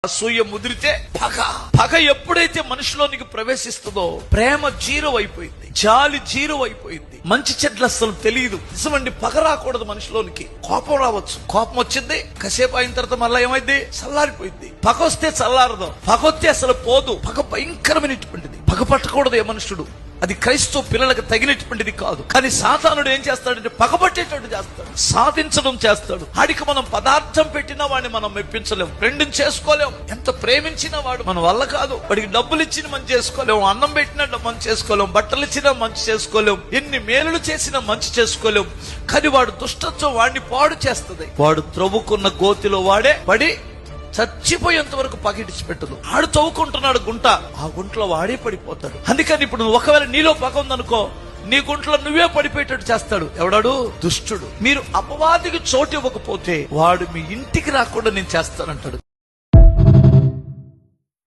అసూయ ముదిరితే పగ ఎప్పుడైతే మనిషిలోనికి ప్రవేశిస్తుందో ప్రేమ జీరో అయిపోయింది, జాలి జీరో అయిపోయింది, మంచి చెడ్లు అసలు తెలియదు. నిజమండి, పగ రాకూడదు మనిషిలోనికి. కోపం రావచ్చు, కోపం వచ్చింది కాసేపు అయిన తర్వాత మళ్ళీ ఏమైంది, చల్లారిపోయింది. పగ వస్తే చల్లారదు, పగ వస్తే అసలు పోదు. పగ భయంకరమైనటువంటిది. పగ పట్టకూడదు ఏ మనుషుడు. అది క్రైస్తవ పిల్లలకు తగినటువంటిది కాదు. కానీ సాతానుడు ఏం చేస్తాడంటే పగబట్టేటట్టు చేస్తాడు, సాధించడం చేస్తాడు. ఆడికి మనం పదార్థం పెట్టినా వాడిని మనం మెప్పించలేం, ఫ్రెండ్ని చేసుకోలేం. ఎంత ప్రేమించినా వాడు మన వల్ల కాదు. వాడికి డబ్బులు ఇచ్చిన మంచి చేసుకోలేం, అన్నం పెట్టినా మంచి చేసుకోలేం, బట్టలు ఇచ్చినా మంచి చేసుకోలేం, ఎన్ని మేలులు చేసినా మంచి చేసుకోలేం. కానీ వాడు దుష్టత్వం వాడిని పాడు చేస్తుంది. వాడు త్రవ్వుకున్న గోతిలో వాడే పడి చచ్చిపోయేంత వరకు పగిడిచి పెట్టదు. ఆడు తవ్వుకుంటున్నాడు గుంట, ఆ గుంటలో వాడే పడిపోతాడు. అందుకని ఇప్పుడు ఒకవేళ నీలో పగ ఉందనుకో, నీ గుంటలో నువ్వే పడిపోయేటట్టు చేస్తాడు. ఎవడాడు? దుష్టుడు. మీరు అపవాదికి చోటు ఇవ్వకపోతే వాడు మీ ఇంటికి రాకుండా నేను చేస్తానంటాడు.